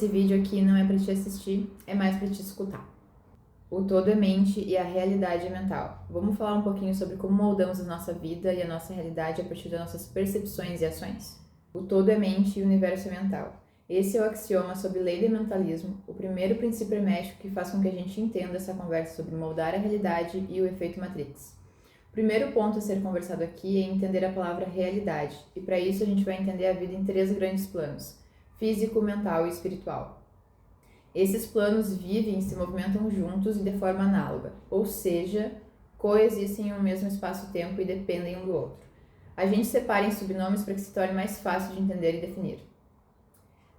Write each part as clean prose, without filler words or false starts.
Esse vídeo aqui não é para te assistir, é mais para te escutar. O todo é mente e a realidade é mental. Vamos falar um pouquinho sobre como moldamos a nossa vida e a nossa realidade a partir das nossas percepções e ações? O todo é mente e o universo é mental. Esse é o axioma sobre lei do mentalismo, o primeiro princípio hermético que faz com que a gente entenda essa conversa sobre moldar a realidade e o efeito Matrix. O primeiro ponto a ser conversado aqui é entender a palavra realidade, e para isso a gente vai entender a vida em 3 grandes planos: físico, mental e espiritual. Esses planos vivem e se movimentam juntos e de forma análoga, ou seja, coexistem em um mesmo espaço-tempo e dependem um do outro. A gente separa em subnomes para que se torne mais fácil de entender e definir.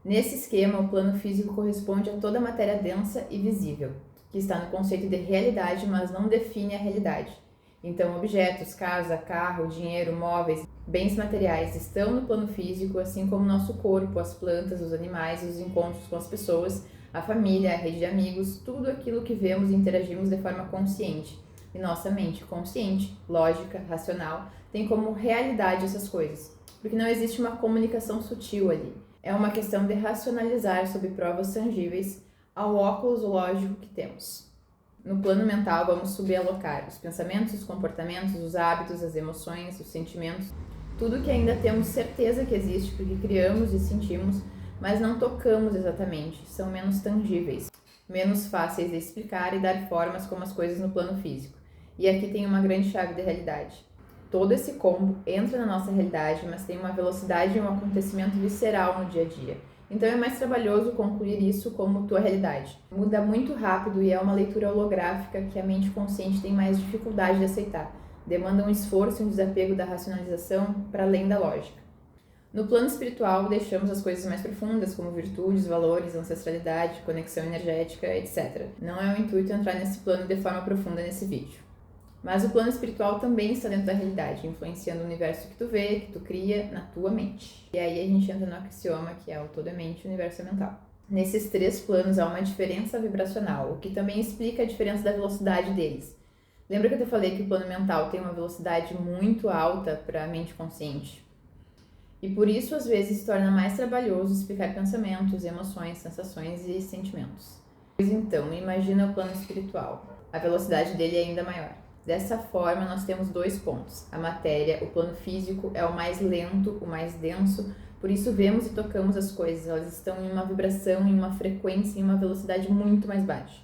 Nesse esquema, o plano físico corresponde a toda a matéria densa e visível, que está no conceito de realidade, mas não define a realidade. Então, objetos, casa, carro, dinheiro, móveis, bens materiais estão no plano físico, assim como nosso corpo, as plantas, os animais, os encontros com as pessoas, a família, a rede de amigos, tudo aquilo que vemos e interagimos de forma consciente. E nossa mente consciente, lógica, racional, tem como realidade essas coisas, porque não existe uma comunicação sutil ali. É uma questão de racionalizar sob provas tangíveis ao óculos lógico que temos. No plano mental, vamos subalocar os pensamentos, os comportamentos, os hábitos, as emoções, os sentimentos, tudo que ainda temos certeza que existe porque criamos e sentimos, mas não tocamos exatamente, são menos tangíveis, menos fáceis de explicar e dar formas como as coisas no plano físico. E aqui tem uma grande chave de realidade. Todo esse combo entra na nossa realidade, mas tem uma velocidade e um acontecimento visceral no dia a dia. Então é mais trabalhoso concluir isso como tua realidade. Muda muito rápido e é uma leitura holográfica que a mente consciente tem mais dificuldade de aceitar. Demanda um esforço e um desapego da racionalização para além da lógica. No plano espiritual, deixamos as coisas mais profundas, como virtudes, valores, ancestralidade, conexão energética, etc. Não é o intuito entrar nesse plano de forma profunda nesse vídeo. Mas o plano espiritual também está dentro da realidade, influenciando o universo que tu vê, que tu cria na tua mente. E aí a gente entra no axioma, que é o todo é mente e o universo é mental. Nesses 3 planos há uma diferença vibracional, o que também explica a diferença da velocidade deles. Lembra que eu te falei que o plano mental tem uma velocidade muito alta para a mente consciente? E por isso, às vezes, se torna mais trabalhoso explicar pensamentos, emoções, sensações e sentimentos. Pois então, imagina o plano espiritual. A velocidade dele é ainda maior. Dessa forma, nós temos 2 pontos. A matéria, o plano físico, é o mais lento, o mais denso, por isso vemos e tocamos as coisas. Elas estão em uma vibração, em uma frequência, em uma velocidade muito mais baixa.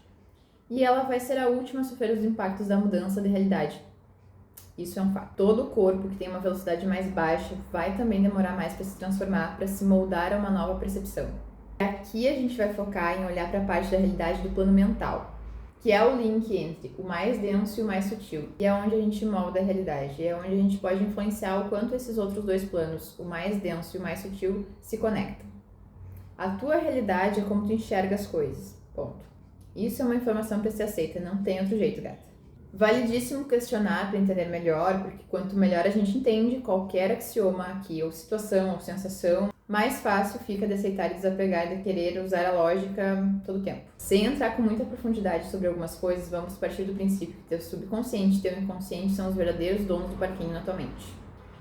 E ela vai ser a última a sofrer os impactos da mudança de realidade. Isso é um fato. Todo o corpo que tem uma velocidade mais baixa vai também demorar mais para se transformar, para se moldar a uma nova percepção. Aqui a gente vai focar em olhar para a parte da realidade do plano mental, que é o link entre o mais denso e o mais sutil, e é onde a gente molda a realidade, é onde a gente pode influenciar o quanto esses outros 2 planos, o mais denso e o mais sutil, se conectam. A tua realidade é como tu enxerga as coisas, ponto. Isso é uma informação para ser aceita, não tem outro jeito, gata. Validíssimo questionar para entender melhor, porque quanto melhor a gente entende qualquer axioma aqui, ou situação, ou sensação, mais fácil fica de aceitar e desapegar de querer usar a lógica todo o tempo. Sem entrar com muita profundidade sobre algumas coisas, vamos partir do princípio que teu subconsciente e teu inconsciente são os verdadeiros donos do parquinho na tua mente.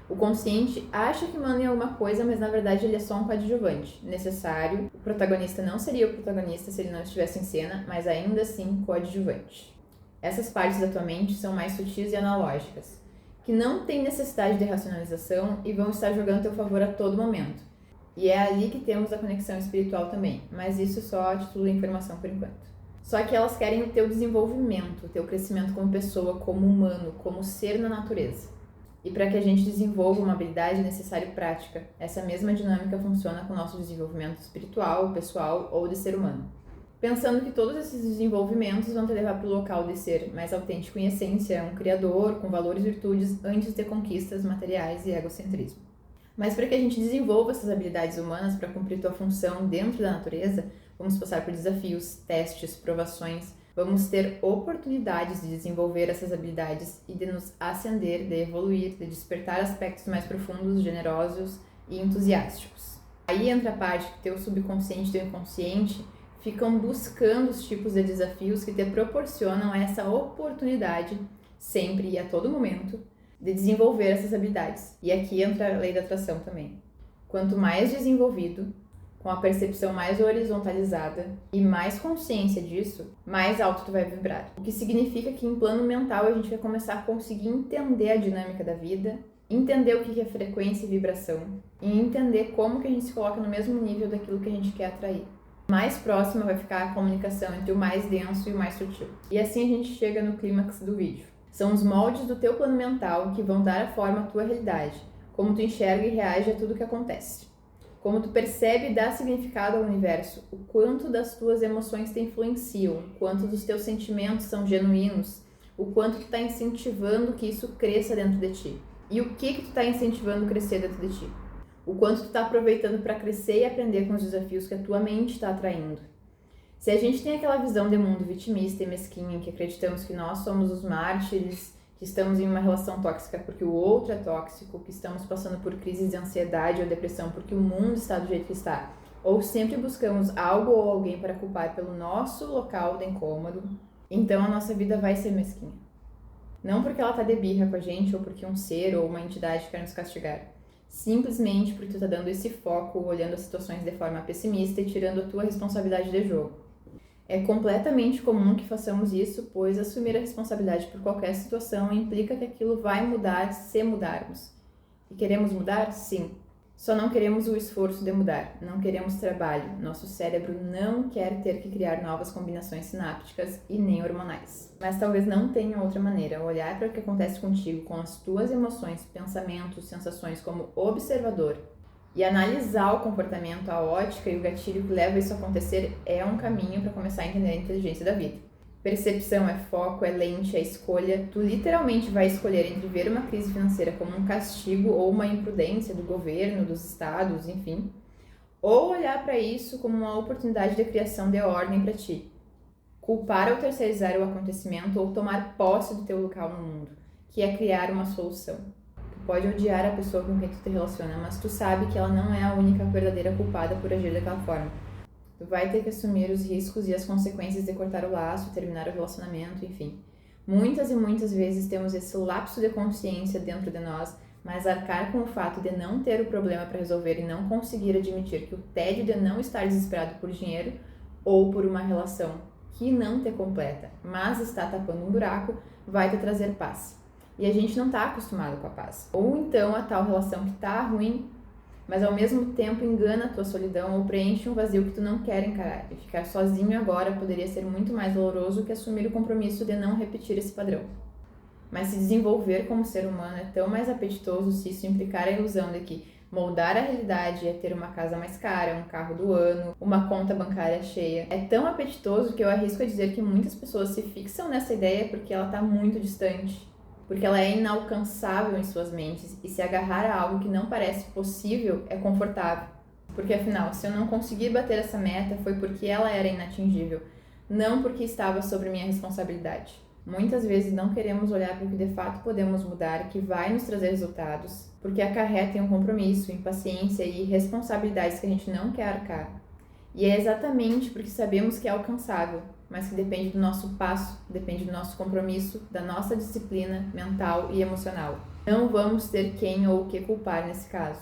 O consciente acha que manda em alguma coisa, mas na verdade ele é só um coadjuvante necessário. O protagonista não seria o protagonista se ele não estivesse em cena, mas ainda assim coadjuvante. Essas partes da tua mente são mais sutis e analógicas, que não têm necessidade de racionalização e vão estar jogando a teu favor a todo momento. E é ali que temos a conexão espiritual também, mas isso só a título de informação por enquanto. Só que elas querem o teu desenvolvimento, o teu crescimento como pessoa, como humano, como ser na natureza. E para que a gente desenvolva uma habilidade é necessário prática. Essa mesma dinâmica funciona com o nosso desenvolvimento espiritual, pessoal ou de ser humano. Pensando que todos esses desenvolvimentos vão te levar para o local de ser mais autêntico em essência, um criador com valores e virtudes antes de conquistas materiais e egocentrismo. Mas para que a gente desenvolva essas habilidades humanas para cumprir tua função dentro da natureza, vamos passar por desafios, testes, provações, vamos ter oportunidades de desenvolver essas habilidades e de nos ascender, de evoluir, de despertar aspectos mais profundos, generosos e entusiásticos. Aí entra a parte que teu subconsciente e teu inconsciente ficam buscando os tipos de desafios que te proporcionam essa oportunidade, sempre e a todo momento, de desenvolver essas habilidades. E aqui entra a lei da atração também. Quanto mais desenvolvido, com a percepção mais horizontalizada e mais consciência disso, mais alto tu vai vibrar. O que significa que em plano mental a gente vai começar a conseguir entender a dinâmica da vida, entender o que é frequência e vibração e entender como que a gente se coloca no mesmo nível daquilo que a gente quer atrair. Mais próxima vai ficar a comunicação entre o mais denso e o mais sutil. E assim a gente chega no clímax do vídeo. São os moldes do teu plano mental que vão dar a forma à tua realidade, como tu enxerga e reage a tudo que acontece. Como tu percebe e dá significado ao universo, o quanto das tuas emoções te influenciam, o quanto dos teus sentimentos são genuínos, o quanto tu está incentivando que isso cresça dentro de ti. E o que tu está incentivando crescer dentro de ti. O quanto tu está aproveitando para crescer e aprender com os desafios que a tua mente está atraindo. Se a gente tem aquela visão de mundo vitimista e mesquinha, em que acreditamos que nós somos os mártires, que estamos em uma relação tóxica porque o outro é tóxico, que estamos passando por crises de ansiedade ou depressão porque o mundo está do jeito que está, ou sempre buscamos algo ou alguém para culpar pelo nosso local de incômodo, então a nossa vida vai ser mesquinha. Não porque ela tá de birra com a gente, ou porque um ser ou uma entidade quer nos castigar. Simplesmente porque tu tá dando esse foco, olhando as situações de forma pessimista e tirando a tua responsabilidade de jogo. É completamente comum que façamos isso, pois assumir a responsabilidade por qualquer situação implica que aquilo vai mudar se mudarmos. E queremos mudar? Sim. Só não queremos o esforço de mudar, não queremos trabalho. Nosso cérebro não quer ter que criar novas combinações sinápticas e nem hormonais. Mas talvez não tenha outra maneira, olhar para o que acontece contigo com as tuas emoções, pensamentos, sensações como observador e analisar o comportamento, a ótica e o gatilho que leva isso a acontecer é um caminho para começar a entender a inteligência da vida. Percepção é foco, é lente, é escolha. Tu literalmente vai escolher entre ver uma crise financeira como um castigo ou uma imprudência do governo, dos estados, enfim, ou olhar para isso como uma oportunidade de criação de ordem para ti. Culpar ou terceirizar o acontecimento ou tomar posse do teu local no mundo, que é criar uma solução. Tu pode odiar a pessoa com quem tu te relaciona, mas tu sabe que ela não é a única verdadeira culpada por agir daquela forma. Tu vai ter que assumir os riscos e as consequências de cortar o laço, terminar o relacionamento, enfim. Muitas e muitas vezes temos esse lapso de consciência dentro de nós, mas arcar com o fato de não ter o problema para resolver e não conseguir admitir que o tédio de não estar desesperado por dinheiro ou por uma relação que não te completa, mas está tapando um buraco, vai te trazer paz. E a gente não está acostumado com a paz. Ou então a tal relação que está ruim, mas ao mesmo tempo engana a tua solidão ou preenche um vazio que tu não quer encarar. E ficar sozinho agora poderia ser muito mais doloroso que assumir o compromisso de não repetir esse padrão. Mas se desenvolver como ser humano é tão mais apetitoso se isso implicar a ilusão de que moldar a realidade é ter uma casa mais cara, um carro do ano, uma conta bancária cheia. É tão apetitoso que eu arrisco a dizer que muitas pessoas se fixam nessa ideia porque ela está muito distante. Porque ela é inalcançável em suas mentes e se agarrar a algo que não parece possível é confortável. Porque afinal, se eu não conseguir bater essa meta foi porque ela era inatingível, não porque estava sobre minha responsabilidade. Muitas vezes não queremos olhar para o que de fato podemos mudar, que vai nos trazer resultados, porque acarreta em um compromisso, impaciência e responsabilidades que a gente não quer arcar. E é exatamente porque sabemos que é alcançável, mas que depende do nosso passo, depende do nosso compromisso, da nossa disciplina mental e emocional. Não vamos ter quem ou o que culpar nesse caso.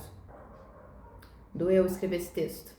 Doeu escrever esse texto.